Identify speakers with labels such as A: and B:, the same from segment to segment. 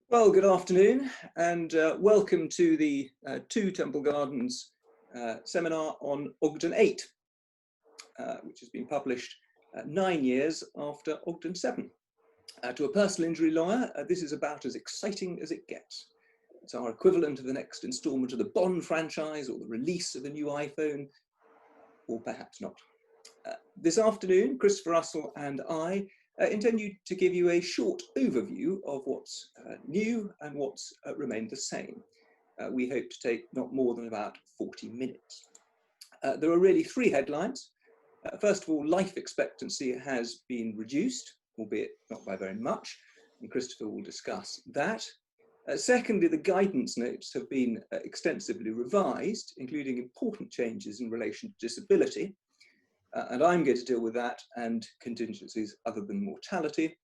A: Well, good afternoon and welcome to the 2 Temple Gardens seminar on Ogden 8, which has been published 9 years after Ogden 7. To a personal injury lawyer, this is about as exciting as it gets. It's our equivalent of the next instalment of the Bond franchise or the release of a new iPhone, or perhaps not. This afternoon, Christopher Russell and I intend to give you a short overview of what's new and what's remained the same. We hope to take not more than about 40 minutes. There are really 3 headlines. First of all, life expectancy has been reduced, albeit not by very much, and Christopher will discuss that. Secondly, the guidance notes have been extensively revised, including important changes in relation to disability. And I'm going to deal with that and contingencies other than mortality.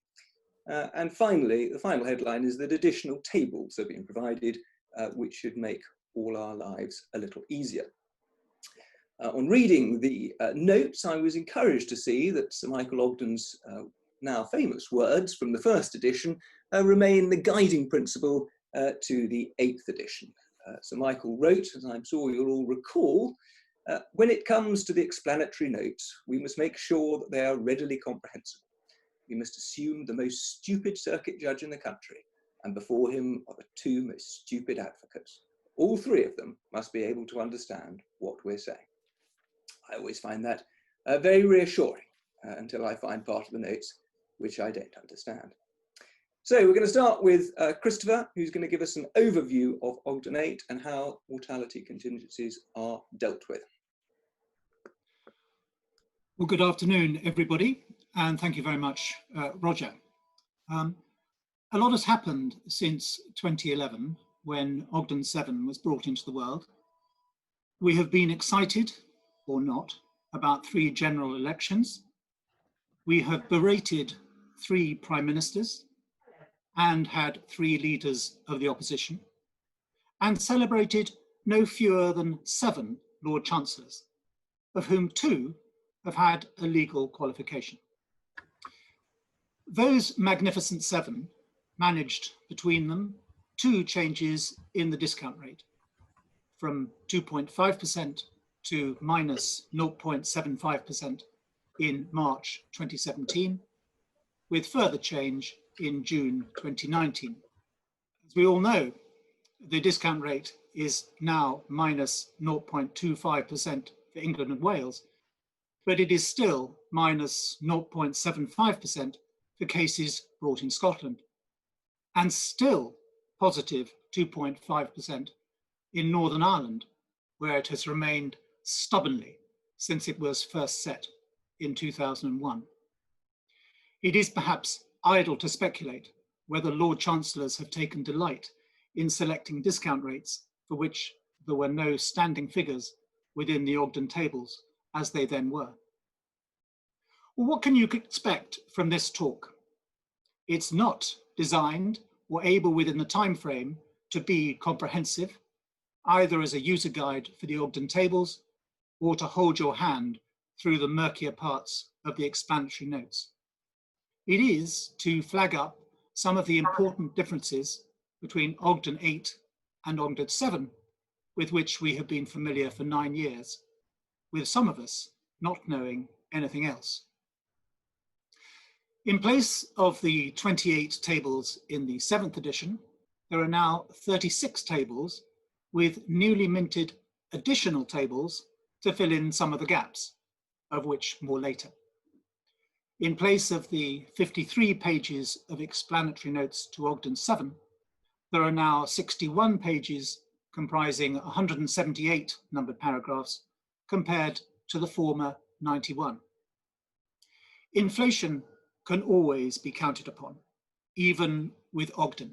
A: And finally, the final headline is that additional tables have been provided, which should make all our lives a little easier. On reading the notes, I was encouraged to see that Sir Michael Ogden's now famous words from the first edition remain the guiding principle to the 8th edition. Sir Michael wrote, as I'm sure you'll all recall, when it comes to the explanatory notes, we must make sure that they are readily comprehensible. We must assume the most stupid circuit judge in the country, and before him are the 2 most stupid advocates. All 3 of them must be able to understand what we're saying. I always find that very reassuring until I find part of the notes which I don't understand. So we're going to start with Christopher, who's going to give us an overview of Ogden 8 and how mortality contingencies are dealt with.
B: Well, good afternoon, everybody, and thank you very much, Roger. A lot has happened since 2011, when Ogden 7 was brought into the world. We have been excited, or not, about 3 general elections. We have berated 3 prime ministers and had 3 leaders of the opposition, and celebrated no fewer than 7 Lord Chancellors, of whom 2 have had a legal qualification. Those magnificent 7 managed between them 2 changes in the discount rate, from 2.5% to minus 0.75% in March 2017, with further change in June 2019. As we all know, the discount rate is now minus 0.25% for England and Wales, but it is still minus 0.75% for cases brought in Scotland, and still positive 2.5% in Northern Ireland, where it has remained stubbornly since it was first set in 2001. It is perhaps idle to speculate whether Lord Chancellors have taken delight in selecting discount rates for which there were no standing figures within the Ogden Tables as they then were. Well, what can you expect from this talk? It's not designed or able within the time frame to be comprehensive, either as a user guide for the Ogden Tables or to hold your hand through the murkier parts of the explanatory notes. It is to flag up some of the important differences between Ogden 8 and Ogden 7, with which we have been familiar for 9 years, with some of us not knowing anything else. In place of the 28 tables in the 7th edition, there are now 36 tables with newly minted additional tables to fill in some of the gaps, of which more later. In place of the 53 pages of explanatory notes to Ogden 7, there are now 61 pages comprising 178 numbered paragraphs compared to the former 91. Inflation can always be counted upon, even with Ogden.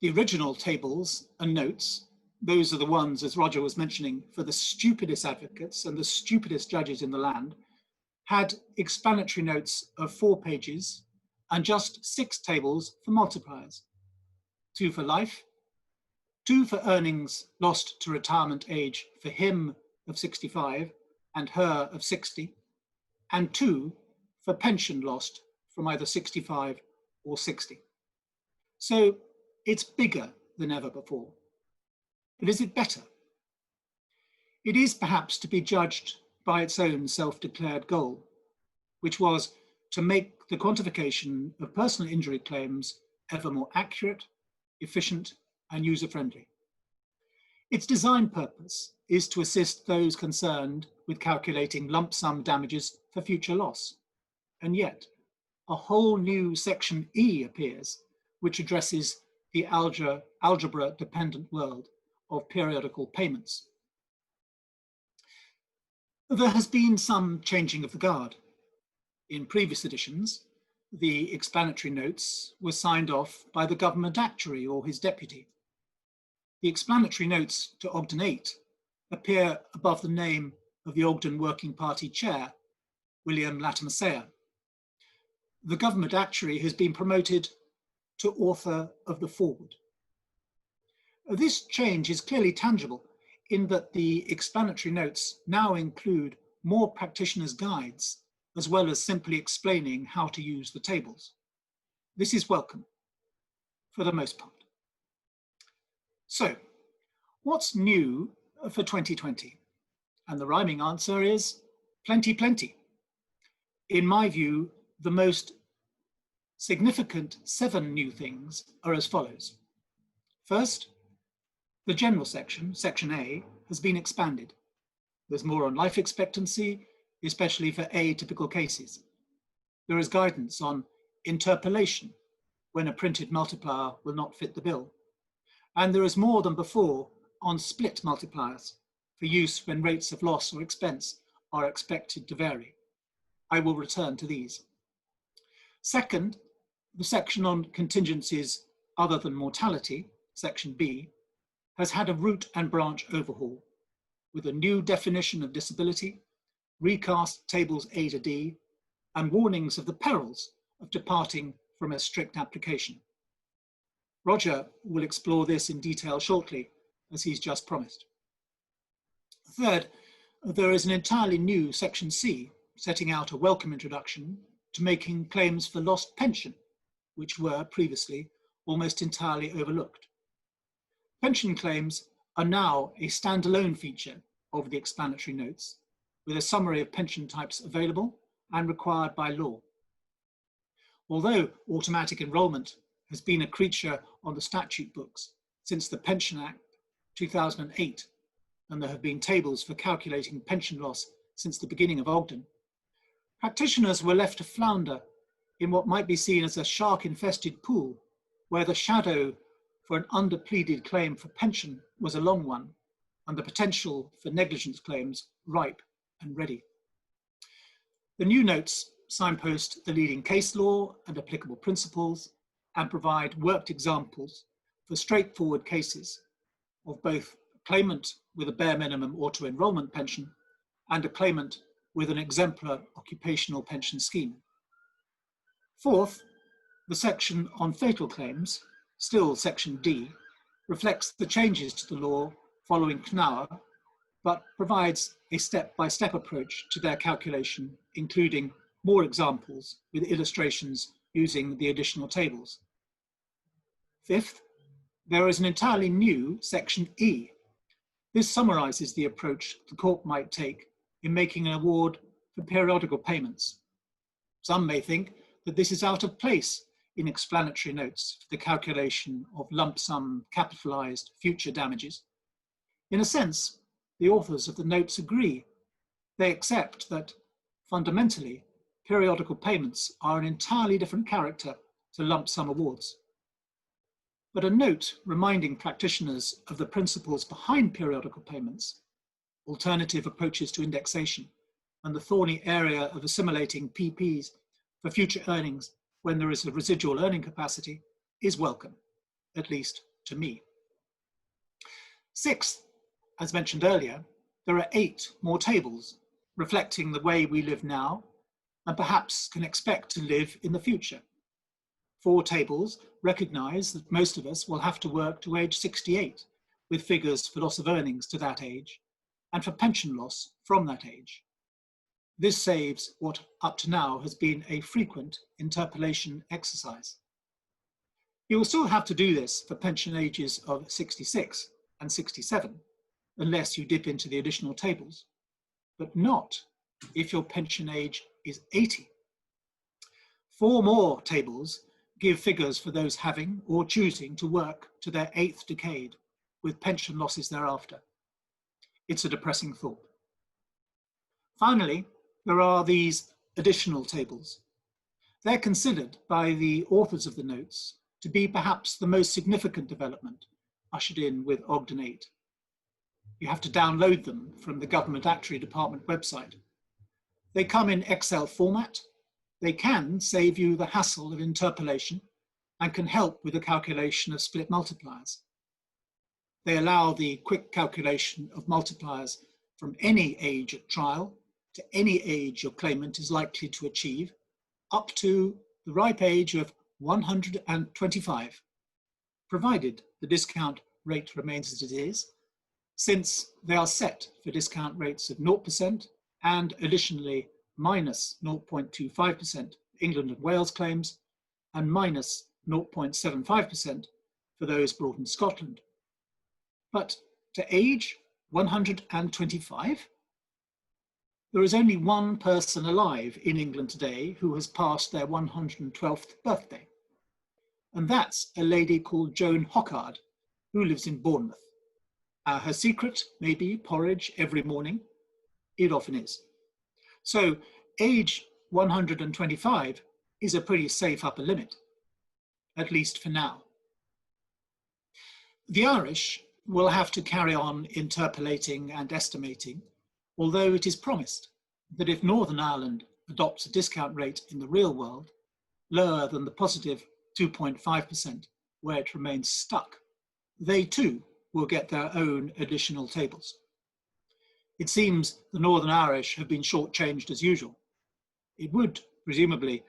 B: The original tables and notes, those are the ones, as Roger was mentioning, for the stupidest advocates and the stupidest judges in the land, had explanatory notes of 4 pages and just 6 tables for multipliers. 2 for life, 2 for earnings lost to retirement age for him of 65 and her of 60, and 2 for pension lost from either 65 or 60. So It's bigger than ever before. But is it better? It is perhaps to be judged by its own self-declared goal, which was to make the quantification of personal injury claims ever more accurate, efficient, and user-friendly. Its design purpose is to assist those concerned with calculating lump sum damages for future loss. And yet, a whole new section E appears, which addresses the algebra-dependent world of periodical payments. There has been some changing of the guard. In previous editions, the explanatory notes were signed off by the government actuary or his deputy. The explanatory notes to Ogden 8 appear above the name of the Ogden Working Party chair, William Latimer. The government actuary has been promoted to author of the foreword. This change is clearly tangible in that the explanatory notes now include more practitioners' guides, as well as simply explaining how to use the tables. This is welcome, for the most part. So, what's new for 2020? And the rhyming answer is plenty, plenty. In my view, the most significant 7 new things are as follows. First, the general section, section A, has been expanded. There's more on life expectancy, especially for atypical cases. There is guidance on interpolation, when a printed multiplier will not fit the bill. And there is more than before on split multipliers for use when rates of loss or expense are expected to vary. I will return to these. Second, the section on contingencies other than mortality, section B, has had a root and branch overhaul with a new definition of disability, recast tables A to D, and warnings of the perils of departing from a strict application. Roger will explore this in detail shortly, as he's just promised. Third, there is an entirely new section C, setting out a welcome introduction to making claims for lost pension, which were previously almost entirely overlooked. Pension claims are now a standalone feature of the explanatory notes, with a summary of pension types available and required by law. Although automatic enrolment has been a creature on the statute books since the Pension Act 2008, and there have been tables for calculating pension loss since the beginning of Ogden, practitioners were left to flounder in what might be seen as a shark-infested pool, where the shadow for an underpleaded claim for pension was a long one, and the potential for negligence claims ripe and ready. The new notes signpost the leading case law and applicable principles and provide worked examples for straightforward cases of both a claimant with a bare minimum auto-enrollment pension and a claimant with an exemplar occupational pension scheme. Fourth, the section on fatal claims, still section D, reflects the changes to the law following Knauer, but provides a step-by-step approach to their calculation, including more examples with illustrations using the additional tables. Fifth, there is an entirely new section E. This summarizes the approach the court might take in making an award for periodical payments. Some may think that this is out of place in explanatory notes for the calculation of lump sum capitalized future damages. In a sense, the authors of the notes agree. They accept that, fundamentally, periodical payments are an entirely different character to lump sum awards. But a note reminding practitioners of the principles behind periodical payments, alternative approaches to indexation, and the thorny area of assimilating PPs for future earnings when there is a residual earning capacity is welcome, at least to me. Sixth, as mentioned earlier, there are 8 more tables reflecting the way we live now and perhaps can expect to live in the future. 4 tables recognize that most of us will have to work to age 68, with figures for loss of earnings to that age and for pension loss from that age. This saves what up to now has been a frequent interpolation exercise. You will still have to do this for pension ages of 66 and 67, unless you dip into the additional tables, but not if your pension age is 80. 4 more tables give figures for those having or choosing to work to their 8th decade, with pension losses thereafter. It's a depressing thought. Finally, there are these additional tables. They're considered by the authors of the notes to be perhaps the most significant development ushered in with Ogden 8. You have to download them from the Government Actuary Department website. They come in Excel format. They can save you the hassle of interpolation and can help with the calculation of split multipliers. They allow the quick calculation of multipliers from any age at trial to any age your claimant is likely to achieve, up to the ripe age of 125, provided the discount rate remains as it is, since they are set for discount rates of 0% and additionally minus 0.25% England and Wales claims and minus 0.75% for those brought in Scotland. But to age 125, there is only one person alive in England today who has passed their 112th birthday. And that's a lady called Joan Hockard, who lives in Bournemouth. Her secret may be porridge every morning. It often is. So age 125 is a pretty safe upper limit, at least for now. The Irish will have to carry on interpolating and estimating, although it is promised that if Northern Ireland adopts a discount rate in the real world lower than the positive 2.5% where it remains stuck, they too will get their own additional tables. It seems the Northern Irish have been shortchanged as usual. It would, presumably,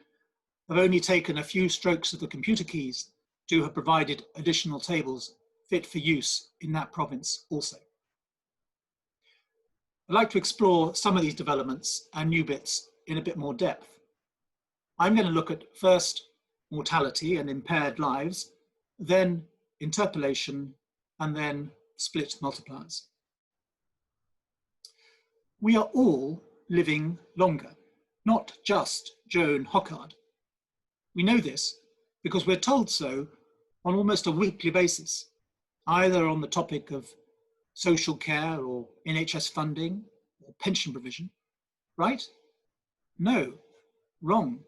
B: have only taken a few strokes of the computer keys to have provided additional tables fit for use in that province also. I'd like to explore some of these developments and new bits in a bit more depth. I'm going to look at first mortality and impaired lives, then interpolation, and then split multipliers. We are all living longer, not just Joan Hockard. We know this because we're told so on almost a weekly basis, either on the topic of social care or NHS funding or pension provision, right? No, wrong.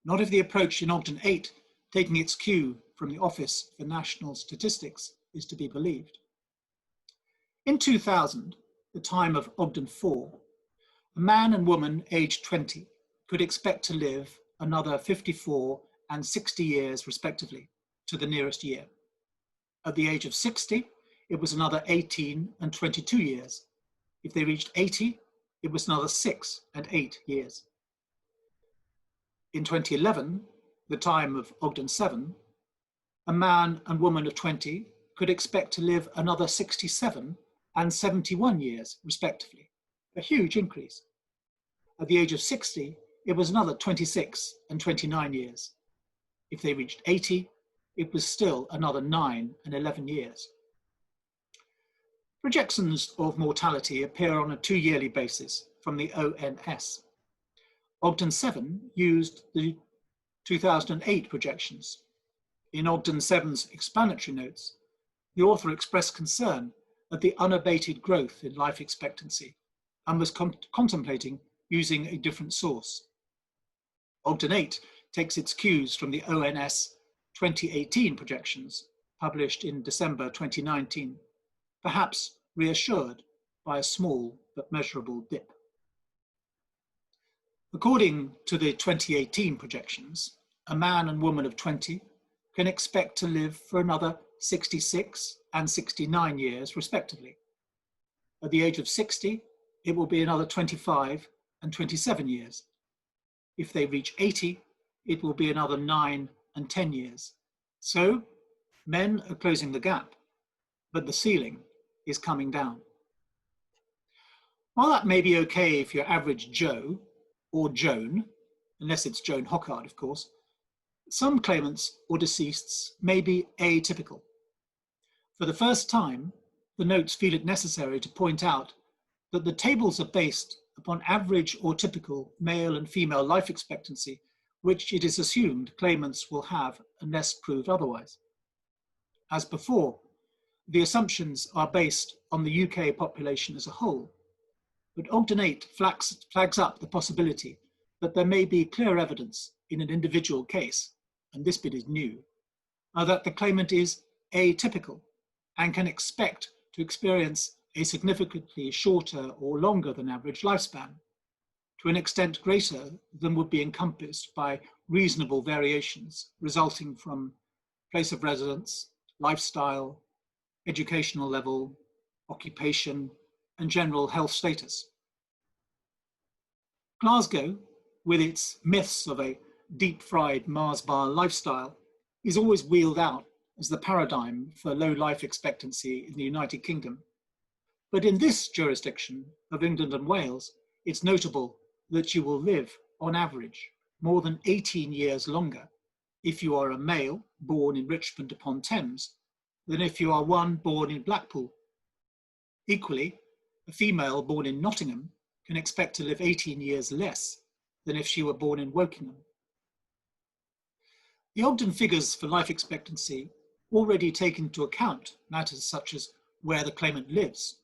B: Not if the approach in Ogden 8, taking its cue from the Office for National Statistics, is to be believed. In 2000, the time of Ogden 4, a man and woman aged 20 could expect to live another 54 and 60 years respectively to the nearest year. At the age of 60, it was another 18 and 22 years. If they reached 80, it was another 6 and 8 years. In 2011, the time of Ogden 7, a man and woman of 20 could expect to live another 67 and 71 years, respectively, a huge increase. At the age of 60, it was another 26 and 29 years. If they reached 80, it was still another 9 and 11 years. Projections of mortality appear on a 2-yearly basis from the ONS. Ogden 7 used the 2008 projections. In Ogden 7's explanatory notes, the author expressed concern at the unabated growth in life expectancy and was contemplating using a different source. Ogden 8 takes its cues from the ONS 2018 projections, published in December 2019, perhaps reassured by a small but measurable dip. According to the 2018 projections, a man and woman of 20 can expect to live for another 66 and 69 years, respectively. At the age of 60, it will be another 25 and 27 years. If they reach 80, it will be another 9 and 10 years. So, men are closing the gap, but the ceiling is coming down. While that may be okay if you're average Joe or Joan, unless it's Joan Hockard, of course, Some claimants or deceasts may be atypical. For the first time, the notes feel it necessary to point out that the tables are based upon average or typical male and female life expectancy, which it is assumed claimants will have unless proved otherwise. As before, the assumptions are based on the UK population as a whole, but Ogden 8 flags up the possibility that there may be clear evidence in an individual case, and this bit is new, that the claimant is atypical and can expect to experience a significantly shorter or longer than average lifespan, to an extent greater than would be encompassed by reasonable variations resulting from place of residence, lifestyle, educational level, occupation, and general health status. Glasgow, with its myths of a deep-fried Mars bar lifestyle, is always wheeled out as the paradigm for low life expectancy in the United Kingdom. But in this jurisdiction of England and Wales, it's notable that you will live, on average, more than 18 years longer if you are a male born in Richmond upon Thames than if you are one born in Blackpool. Equally, a female born in Nottingham can expect to live 18 years less than if she were born in Wokingham. The Ogden figures for life expectancy already take into account matters such as where the claimant lives,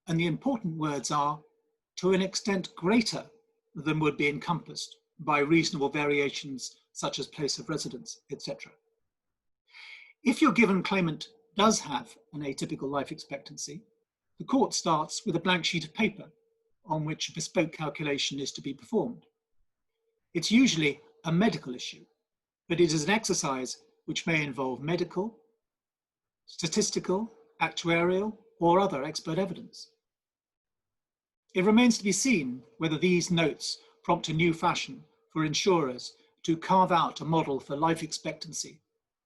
B: and the important words are to an extent greater than would be encompassed by reasonable variations such as place of residence, etc. If your given claimant does have an atypical life expectancy, the court starts with a blank sheet of paper on which a bespoke calculation is to be performed. It's usually a medical issue, but it is an exercise which may involve medical, statistical, actuarial, or other expert evidence. It remains to be seen whether these notes prompt a new fashion for insurers to carve out a model for life expectancy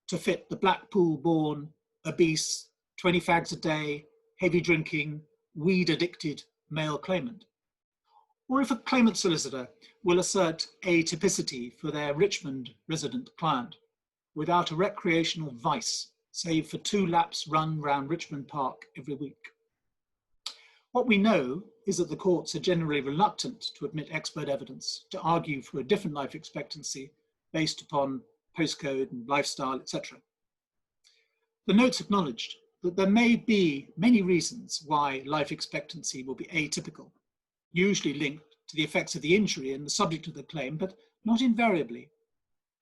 B: to fit the Blackpool-born, obese, 20 fags a day, heavy drinking, weed-addicted male claimant. Or if a claimant solicitor will assert atypicity for their Richmond resident client without a recreational vice, save for 2 laps run round Richmond Park every week. What we know is that the courts are generally reluctant to admit expert evidence to argue for a different life expectancy based upon postcode and lifestyle, etc. The notes acknowledged that there may be many reasons why life expectancy will be atypical, usually linked to the effects of the injury and the subject of the claim, but not invariably.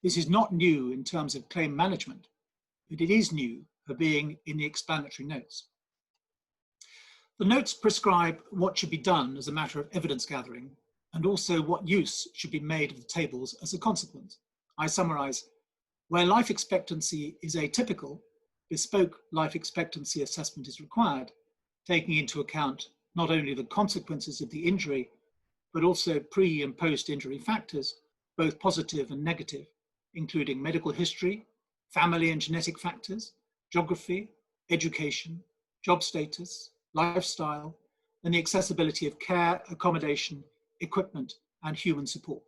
B: This is not new in terms of claim management, but it is new for being in the explanatory notes. The notes prescribe what should be done as a matter of evidence gathering, and also what use should be made of the tables as a consequence. I summarize: where life expectancy is atypical, bespoke life expectancy assessment is required, taking into account not only the consequences of the injury, but also pre- and post-injury factors, both positive and negative, including medical history, family and genetic factors, geography, education, job status, lifestyle, and the accessibility of care, accommodation, equipment, and human support.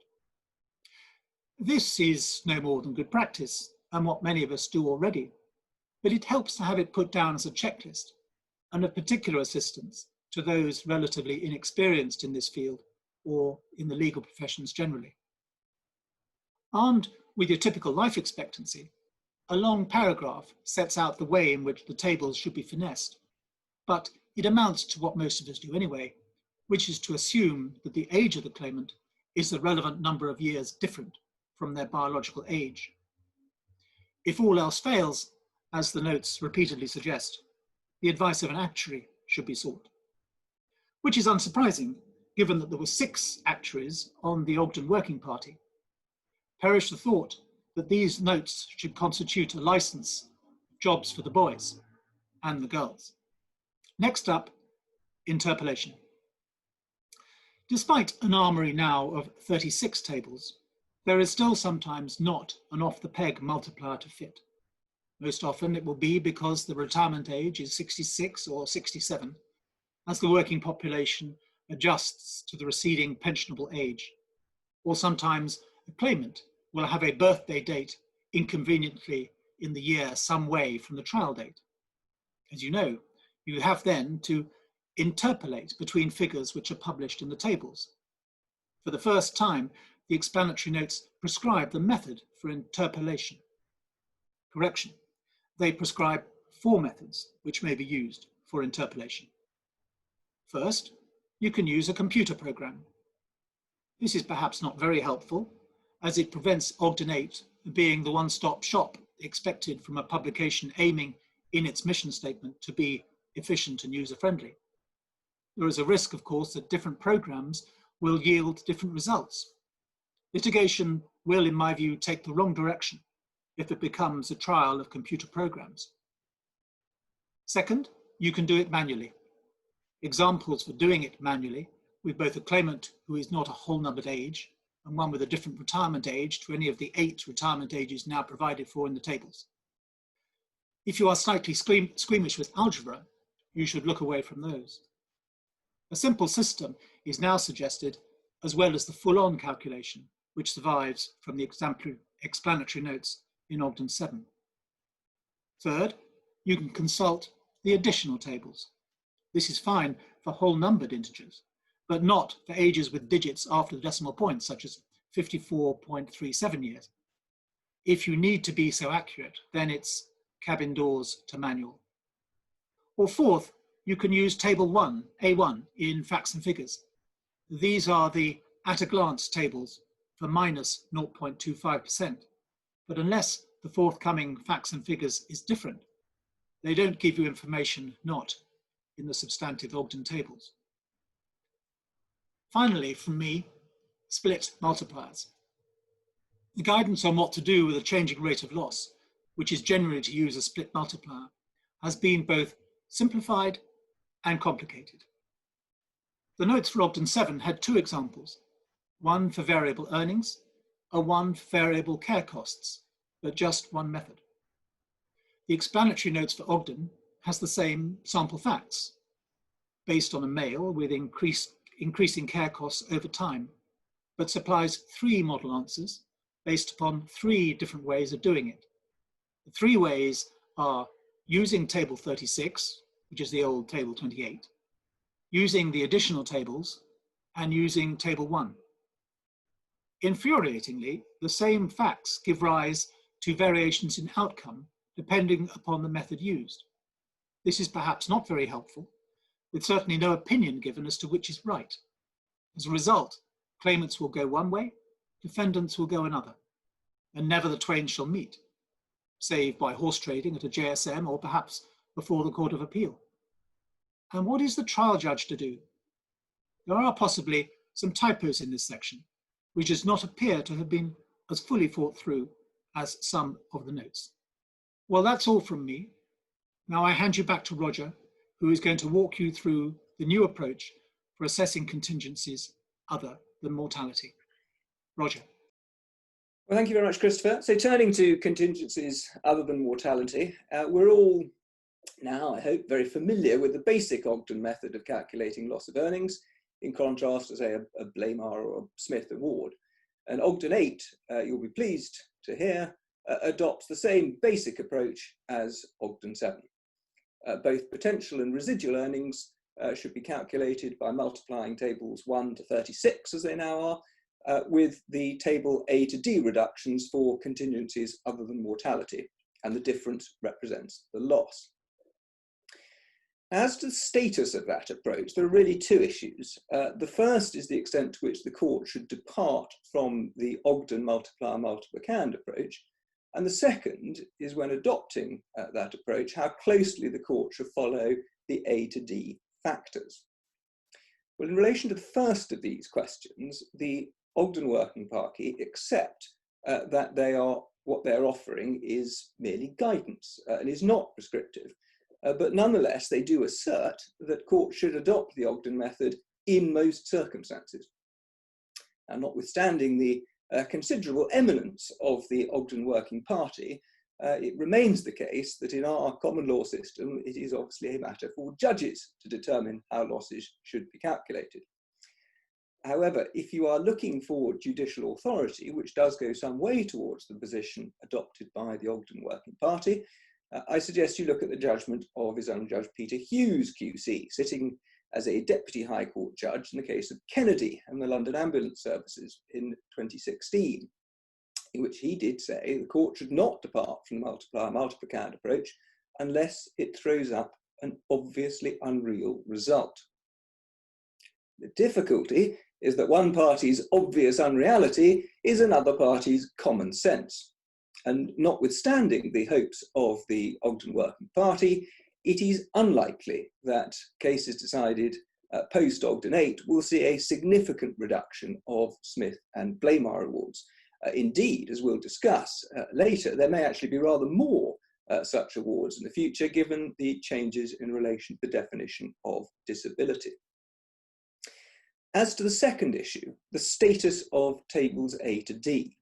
B: This is no more than good practice, and what many of us do already, but it helps to have it put down as a checklist, and of particular assistance to those relatively inexperienced in this field or in the legal professions generally. Armed with your typical life expectancy, a long paragraph sets out the way in which the tables should be finessed, but it amounts to what most of us do anyway, which is to assume that the age of the claimant is the relevant number of years different from their biological age. If all else fails, as the notes repeatedly suggest, the advice of an actuary should be sought. Which is unsurprising, given that there were 6 actuaries on the Ogden Working Party. Perish the thought that these notes should constitute a license of jobs for the boys and the girls. Next up, interpolation. Despite an armory now of 36 tables, there is still sometimes not an off-the-peg multiplier to fit. Most often it will be because the retirement age is 66 or 67, as the working population adjusts to the receding pensionable age. Or sometimes a claimant will have a birthday date inconveniently in the year some way from the trial date. As you know, you have then to interpolate between figures which are published in the tables. For the first time, the explanatory notes prescribe the method for interpolation. Correction. They prescribe 4 methods which may be used for interpolation. First, you can use a computer program. This is perhaps not very helpful, as it prevents Ogden 8 being the one-stop shop expected from a publication aiming in its mission statement to be efficient and user-friendly. There is a risk, of course, that different programs will yield different results. Litigation will, in my view, take the wrong direction if it becomes a trial of computer programs. Second, you can do it manually. Examples for doing it manually with both a claimant who is not a whole numbered age and one with a different retirement age to any of the 8 retirement ages now provided for in the tables. If you are slightly squeamish with algebra, you should look away from those. A simple system is now suggested, as well as the full-on calculation, which survives from the explanatory notes in Ogden 7. Third, you can consult the additional tables. This is fine for whole numbered integers, but not for ages with digits after the decimal point, such as 54.37 years. If you need to be so accurate, then it's cabin doors to manual. Or fourth, you can use table 1, A1, in facts and figures. These are the at-a-glance tables for minus 0.25%, but unless the forthcoming facts and figures is different, they don't give you information not in the substantive Ogden tables. Finally, from me, split multipliers. The guidance on what to do with a changing rate of loss, which is generally to use a split multiplier, has been both simplified and complicated. The notes for Ogden 7 had 2 examples, one for variable earnings and one for variable care costs, but just one method. The explanatory notes for Ogden has the same sample facts, based on a male with increasing care costs over time, but supplies 3 model answers based upon 3 different ways of doing it. The 3 ways are using table 36, which is the old table 28, using the additional tables, and using table 1. Infuriatingly, the same facts give rise to variations in outcome depending upon the method used. This is perhaps not very helpful, with certainly no opinion given as to which is right. As a result, claimants will go one way, defendants will go another, and never the twain shall meet, save by horse trading at a JSM or perhaps before the Court of Appeal. And what is the trial judge to do? There are possibly some typos in this section, which does not appear to have been as fully thought through as some of the notes. Well, that's all from me. Now I hand you back to Roger, who is going to walk you through the new approach for assessing contingencies other than mortality. Roger.
A: Well, thank you very much, Christopher. So turning to contingencies other than mortality, we're all now, I hope, very familiar with the basic Ogden method of calculating loss of earnings, in contrast to, say, a Blamar or a Smith award. And Ogden 8, you'll be pleased to hear, adopts the same basic approach as Ogden 7. Both potential and residual earnings should be calculated by multiplying tables 1 to 36, as they now are, with the table A to D reductions for contingencies other than mortality, and the difference represents the loss. As to the status of that approach, there are really 2 issues. The first is the extent to which the court should depart from the Ogden multiplicand approach, and the second is, when adopting that approach, how closely the court should follow the A to D factors. Well, in relation to the first of these questions, the Ogden working party accept that what they're offering is merely guidance and is not prescriptive. But nonetheless, they do assert that courts should adopt the Ogden method in most circumstances. And notwithstanding the considerable eminence of the Ogden working party, it remains the case that in our common law system, it is obviously a matter for judges to determine how losses should be calculated. However, if you are looking for judicial authority, which does go some way towards the position adopted by the Ogden Working Party, I suggest you look at the judgment of His Honour Judge Peter Hughes QC, sitting as a Deputy High Court judge in the case of Kennedy and the London Ambulance Services in 2016, in which he did say the court should not depart from the multiplier-multiplicand approach unless it throws up an obviously unreal result. The difficulty is that one party's obvious unreality is another party's common sense. And notwithstanding the hopes of the Ogden Working Party, it is unlikely that cases decided post-Ogden 8 will see a significant reduction of Smith and Blamire awards. Indeed, as we'll discuss later, there may actually be rather more such awards in the future, given the changes in relation to the definition of disability. As to the second issue, the status of tables A to D,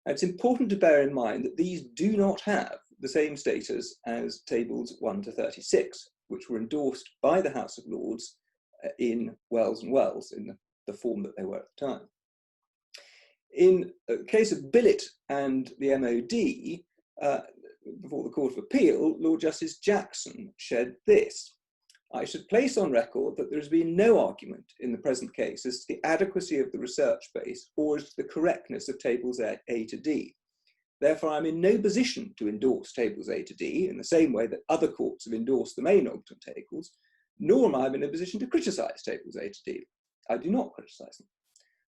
A: it's important to bear in mind that these do not have the same status as tables 1 to 36, which were endorsed by the House of Lords in Wells and Wells in the form that they were at the time. In the case of Billett and the MOD, before the Court of Appeal, Lord Justice Jackson said this: "I should place on record that there has been no argument in the present case as to the adequacy of the research base or as to the correctness of tables A to D. Therefore, I'm in no position to endorse tables A to D in the same way that other courts have endorsed the main Ogden tables, nor am I in a position to criticise tables A to D. I do not criticise them.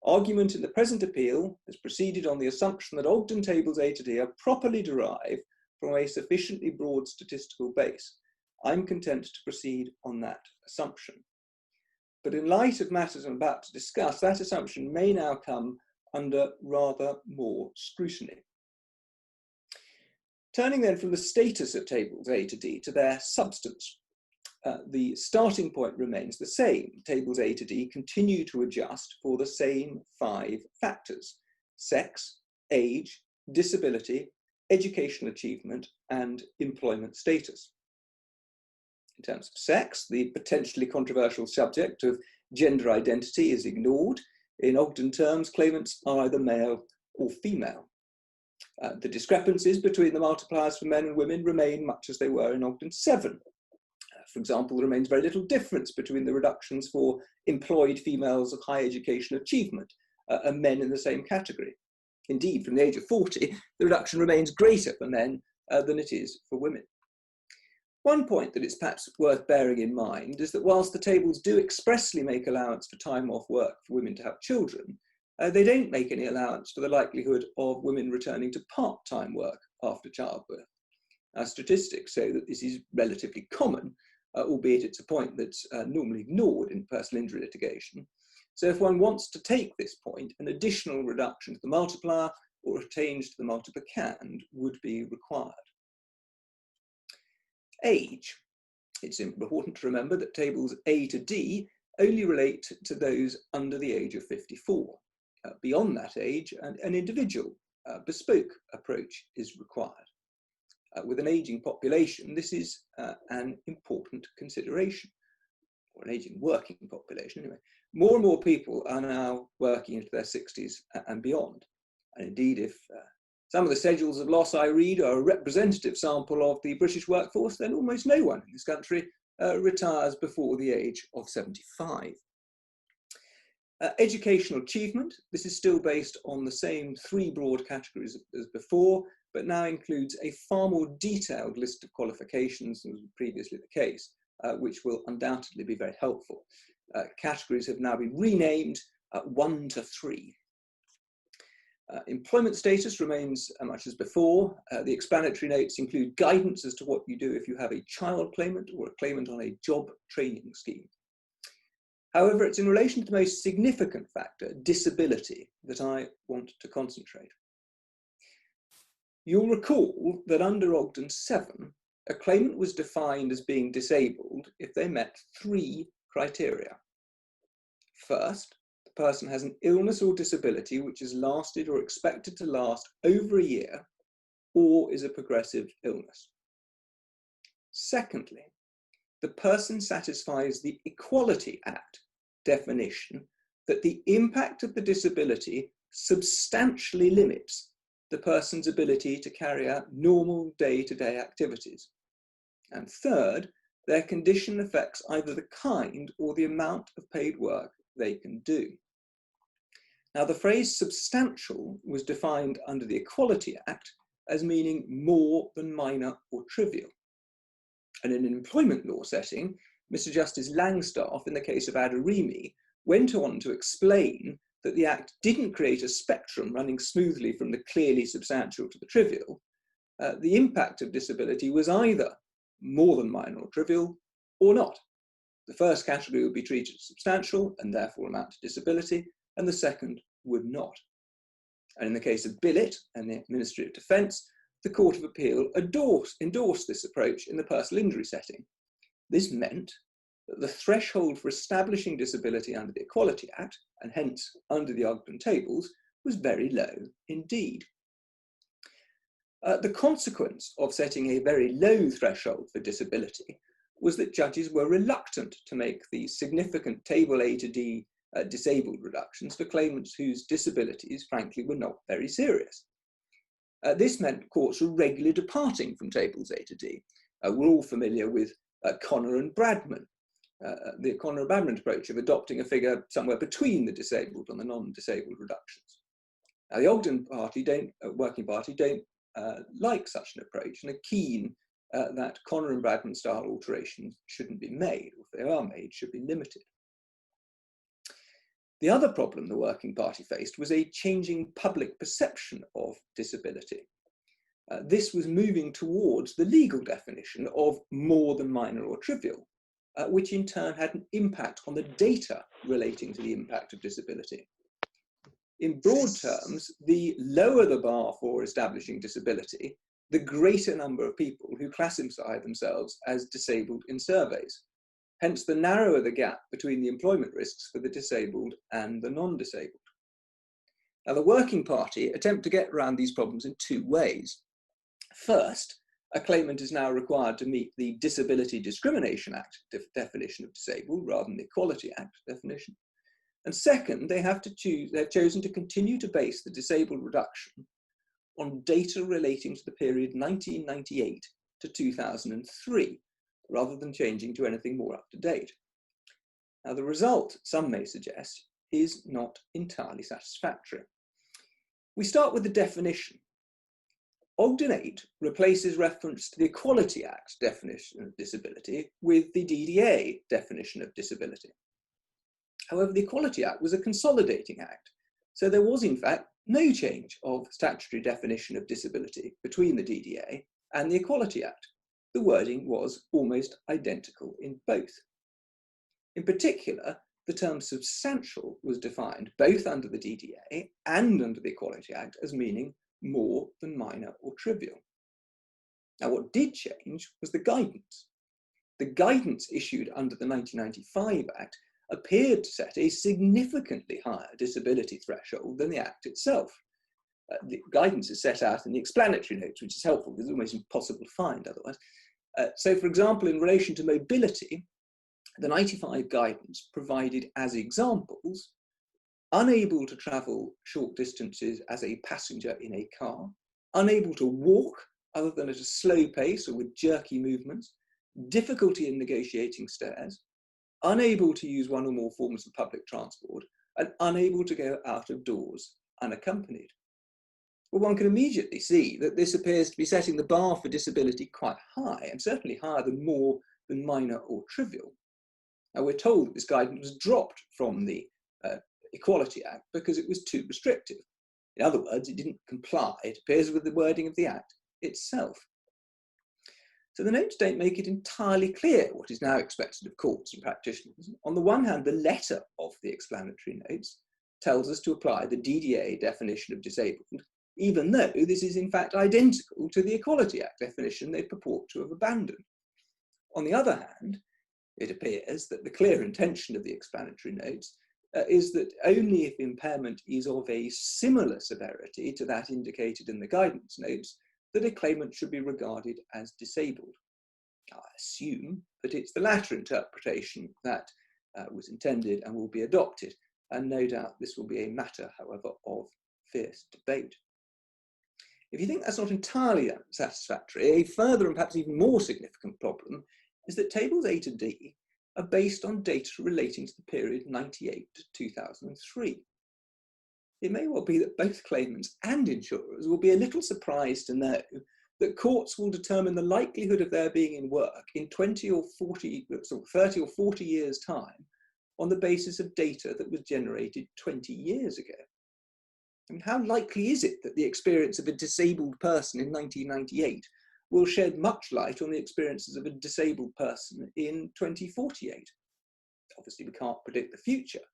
A: Argument in the present appeal has proceeded on the assumption that Ogden tables A to D are properly derived from a sufficiently broad statistical base. I'm content to proceed on that assumption. But in light of matters I'm about to discuss, that assumption may now come under rather more scrutiny." Turning then from the status of tables A to D to their substance, the starting point remains the same. Tables A to D continue to adjust for the same 5 factors: sex, age, disability, educational achievement, and employment status. In terms of sex, the potentially controversial subject of gender identity is ignored. In Ogden terms, claimants are either male or female. The discrepancies between the multipliers for men and women remain much as they were in Ogden 7. For example, there remains very little difference between the reductions for employed females of high educational achievement and men in the same category. Indeed, from the age of 40, the reduction remains greater for men than it is for women. One point that it's perhaps worth bearing in mind is that whilst the tables do expressly make allowance for time off work for women to have children, they don't make any allowance for the likelihood of women returning to part-time work after childbirth. Statistics show that this is relatively common, albeit it's a point that's normally ignored in personal injury litigation. So if one wants to take this point, an additional reduction to the multiplier or a change to the multiplicand would be required. Age. It's important to remember that tables A to D only relate to those under the age of 54. Beyond that age, an individual, bespoke approach is required. With an ageing population, this is an important consideration, or an ageing working population anyway. More and more people are now working into their 60s and beyond. And indeed, if some of the schedules of loss I read are a representative sample of the British workforce, then almost no one in this country retires before the age of 75. Educational achievement, this is still based on the same 3 broad categories as before, but now includes a far more detailed list of qualifications than was previously the case, which will undoubtedly be very helpful. Categories have now been renamed 1 to 3. Employment status remains much as before. The explanatory notes include guidance as to what you do if you have a child claimant or a claimant on a job training scheme. However, it's in relation to the most significant factor, disability, that I want to concentrate. You'll recall that under Ogden 7, a claimant was defined as being disabled if they met 3 criteria. First, the person has an illness or disability which has lasted or expected to last over a year, or is a progressive illness. Secondly, the person satisfies the Equality Act definition that the impact of the disability substantially limits the person's ability to carry out normal day-to-day activities. And third, their condition affects either the kind or the amount of paid work they can do. Now, the phrase substantial was defined under the Equality Act as meaning more than minor or trivial. And in an employment law setting, Mr. Justice Langstaff, in the case of Adarimi, went on to explain that the Act didn't create a spectrum running smoothly from the clearly substantial to the trivial. The impact of disability was either more than minor or trivial, or not. The first category would be treated as substantial and therefore amount to disability, and the second would not. And in the case of Billett and the Ministry of Defence, the Court of Appeal endorsed this approach in the personal injury setting. This meant that the threshold for establishing disability under the Equality Act, and hence under the Ogden Tables, was very low indeed. The consequence of setting a very low threshold for disability was that judges were reluctant to make these significant Table A to D disabled reductions for claimants whose disabilities, frankly, were not very serious. This meant courts were regularly departing from Tables A to D. We're all familiar with Connor and Bradman, the Connor and Bradman approach of adopting a figure somewhere between the disabled and the non-disabled reductions. Now, the Ogden Working Party don't like such an approach and are keen that Connor and Bradman style alterations shouldn't be made, or if they are made, should be limited. The other problem the Working Party faced was a changing public perception of disability. This was moving towards the legal definition of more than minor or trivial, which in turn had an impact on the data relating to the impact of disability. In broad terms, the lower the bar for establishing disability, the greater number of people who classify themselves as disabled in surveys. Hence, the narrower the gap between the employment risks for the disabled and the non-disabled. Now, the Working Party attempt to get around these problems in two ways. First, a claimant is now required to meet the Disability Discrimination Act definition of disabled rather than the Equality Act definition. And second, they've chosen to continue to base the disabled reduction on data relating to the period 1998 to 2003, rather than changing to anything more up to date. Now, the result, some may suggest, is not entirely satisfactory. We start with the definition. Ogden 8 replaces reference to the Equality Act definition of disability with the DDA definition of disability. However, the Equality Act was a consolidating act, so there was in fact no change of statutory definition of disability between the DDA and the Equality Act. The wording was almost identical in both. In particular, the term substantial was defined both under the DDA and under the Equality Act as meaning more than minor or trivial. Now, what did change was the guidance. The guidance issued under the 1995 Act appeared to set a significantly higher disability threshold than the Act itself. The guidance is set out in the explanatory notes, which is helpful because it's almost impossible to find otherwise. So, for example, in relation to mobility, the 95 guidance provided as examples, unable to travel short distances as a passenger in a car, unable to walk other than at a slow pace or with jerky movements, difficulty in negotiating stairs, unable to use one or more forms of public transport, and unable to go out of doors unaccompanied. Well, one can immediately see that this appears to be setting the bar for disability quite high, and certainly higher than more than minor or trivial. Now, we're told that this guidance was dropped from the Equality Act because it was too restrictive. In other words, it didn't comply, it appears, with the wording of the Act itself. So the notes don't make it entirely clear what is now expected of courts and practitioners. On the one hand, the letter of the explanatory notes tells us to apply the DDA definition of disabled, even though this is in fact identical to the Equality Act definition they purport to have abandoned. On the other hand, it appears that the clear intention of the explanatory notes is that only if impairment is of a similar severity to that indicated in the guidance notes, that a claimant should be regarded as disabled. I assume that it's the latter interpretation that was intended and will be adopted. and no doubt this will be a matter, however, of fierce debate. If you think that's not entirely satisfactory, a further and perhaps even more significant problem is that tables A to D are based on data relating to the period 98 to 2003. It may well be that both claimants and insurers will be a little surprised to know that courts will determine the likelihood of their being in work in 30 or 40 years' time on the basis of data that was generated 20 years ago. I mean, how likely is it that the experience of a disabled person in 1998 will shed much light on the experiences of a disabled person in 2048? Obviously, we can't predict the future,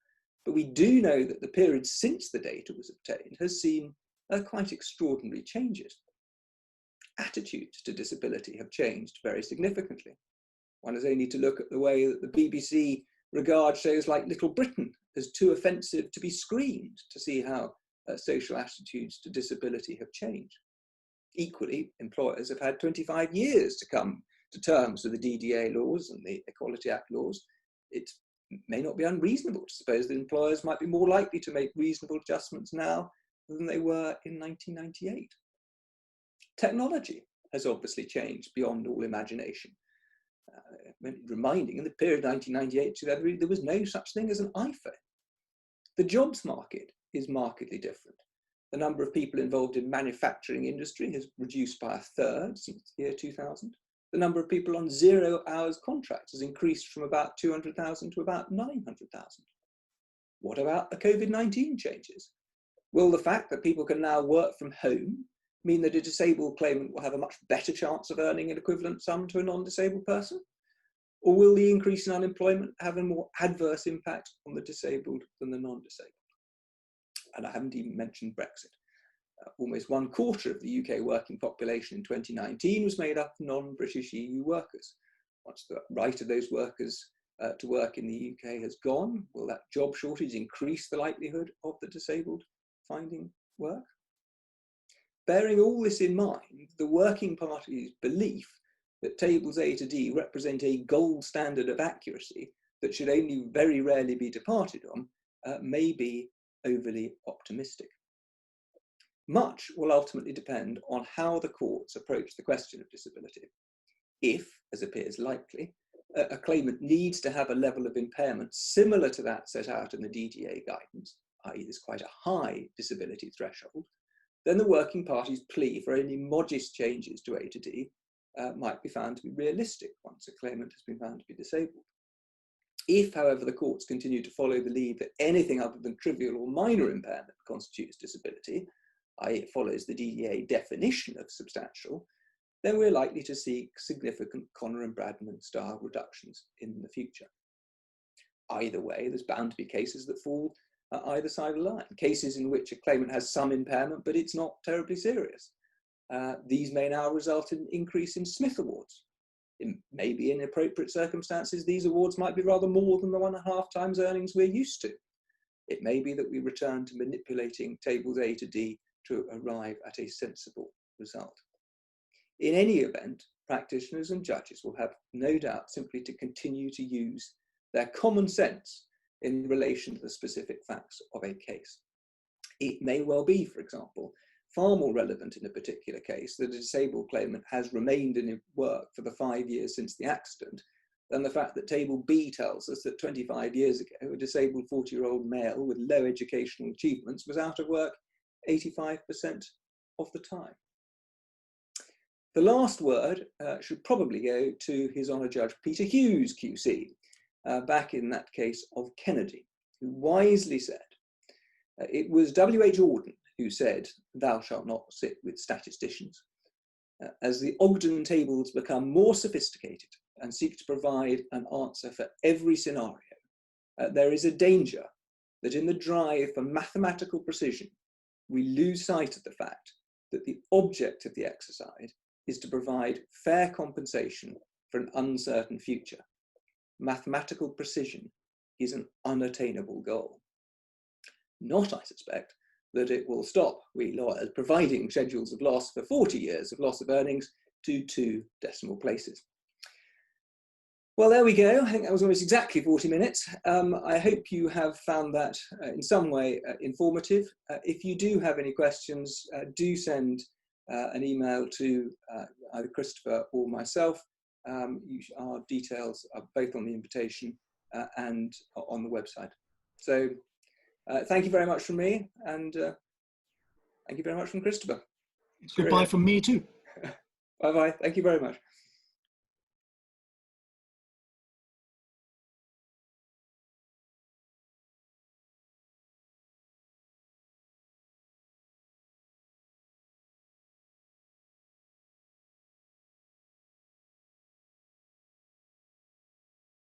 A: but we do know that the period since the data was obtained has seen quite extraordinary changes. Attitudes to disability have changed very significantly. One has only to look at the way that the BBC regard shows like Little Britain as too offensive to be screened to see how social attitudes to disability have changed. Equally, employers have had 25 years to come to terms with the DDA laws and the Equality Act laws. It may not be unreasonable to suppose that employers might be more likely to make reasonable adjustments now than they were in 1998. Technology has obviously changed beyond all imagination. Reminding, in the period 1998 to that, there was no such thing as an iPhone. The jobs market is markedly different. The number of people involved in manufacturing industry has reduced by a third since the year 2000. The number of people on 0 hours contracts has increased from about 200,000 to about 900,000. What about the COVID-19 changes? Will the fact that people can now work from home mean that a disabled claimant will have a much better chance of earning an equivalent sum to a non-disabled person? Or will the increase in unemployment have a more adverse impact on the disabled than the non-disabled? And I haven't even mentioned Brexit. Almost 1/4 of the UK working population in 2019 was made up of non-British EU workers. Once the right of those workers to work in the UK has gone, will that job shortage increase the likelihood of the disabled finding work? Bearing all this in mind, the working party's belief that tables A to D represent a gold standard of accuracy that should only very rarely be departed on may be overly optimistic. Much will ultimately depend on how the courts approach the question of disability. If, as appears likely, a claimant needs to have a level of impairment similar to that set out in the DDA guidance, i.e. there's quite a high disability threshold, then the working party's plea for only modest changes to A to D might be found to be realistic once a claimant has been found to be disabled. If, however, the courts continue to follow the lead that anything other than trivial or minor impairment constitutes disability, i.e. it follows the DDA definition of substantial, then we're likely to see significant Connor and Bradman style reductions in the future. Either way, there's bound to be cases that fall either side of the line, cases in which a claimant has some impairment, but it's not terribly serious. These may now result in an increase in Smith Awards. Maybe in appropriate circumstances, these awards might be rather more than the 1.5 times earnings we're used to. It may be that we return to manipulating tables A to D to arrive at a sensible result. In any event, practitioners and judges will have no doubt simply to continue to use their common sense in relation to the specific facts of a case. It may well be, for example, far more relevant in a particular case that a disabled claimant has remained in work for the 5 years since the accident than the fact that table B tells us that 25 years ago, a disabled 40-year-old male with low educational achievements was out of work 85% of the time. The last word should probably go to His Honour Judge Peter Hughes, QC, back in that case of Kennedy, who wisely said, it was W.H. Ogden who said, "Thou shalt not sit with statisticians." As the Ogden Tables become more sophisticated and seek to provide an answer for every scenario, there is a danger that in the drive for mathematical precision, we lose sight of the fact that the object of the exercise is to provide fair compensation for an uncertain future. Mathematical precision is an unattainable goal. Not, I suspect, that it will stop we lawyers providing schedules of loss for 40 years of loss of earnings to 2 decimal places. Well, there we go. I think that was almost exactly 40 minutes. I hope you have found that in some way informative. If you do have any questions, do send an email to either Christopher or myself. Our details are both on the invitation and on the website. So thank you very much from me, and thank you very much from Christopher.
B: Goodbye from me too.
A: Bye-bye. Thank you very much.